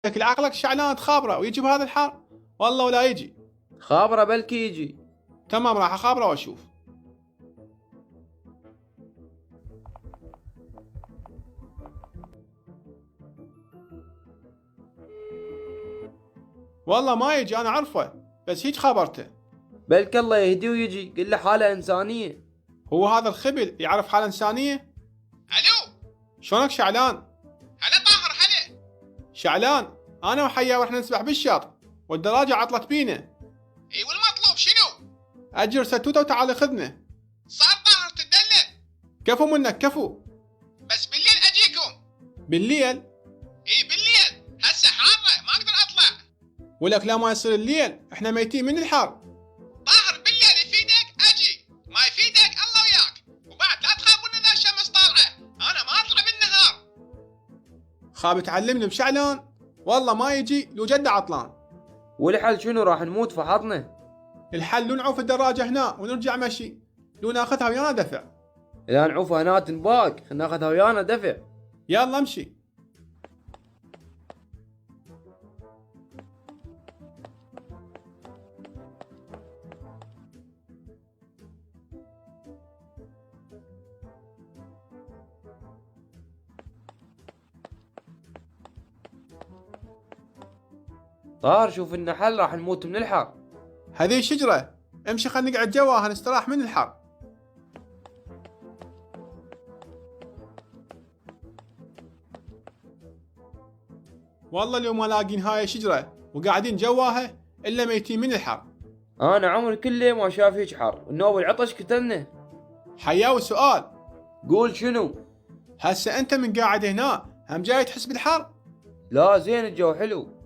لك عقلك شعلان تخابره ويجي بهذا الحر؟ والله ولا يجي. خابره بلكي يجي. تمام راح اخابره واشوف. والله ما يجي انا اعرفه، بس هيك خبرته. بلك الله يهدي ويجي، قل له حاله انسانيه. هو هذا الخبل يعرف حالة انسانية؟ الو، شلونك شعلان؟ هلا طاهر، هلا. شعلان انا وحياه ورحنا نسبح بالشاط والدراجة عطلت بينا. اي والمطلوب شنو؟ اجر ستوته وتعال خذنا. صار طاهر تدلل. كفو منك كفو. بس بالليل اجيكم. بالليل؟ اي بالليل، هسه حاره ما اقدر اطلع. ولك لا ما يصير الليل، احنا ميتين من الحر. طاهر بالليل يفيدك اجي، ما يفيدك الله وياك. وبعد لا تخافون اذا الشمس طالعه، انا ما اطلع بالنهار. خاب تعلمني بشعلان، والله ما يجي لو جد عطلان. والحل شنو؟ راح نموت فحطنا. الحل لو نعوف الدراجة هنا ونرجع مشي، لو ناخذها ويانا دفع. اذا نعوف هنا تنباق، خلنا ناخذها ويانا دفع. يلا امشي. طاهر شوف لنا حل، راح نموت من الحر. هذه شجرة، امشي خلينا نقعد جواها نستراح من الحر. والله اليوم ما لاقين هاي شجرة وقاعدين جواها الا ميتين من الحر. انا عمري كله ما شاف هيك حر، النوب العطش قتلنا. حياوي سؤال، قول شنو؟ هسه انت من قاعد هنا هم جاي تحس بالحر؟ لا زين الجو حلو.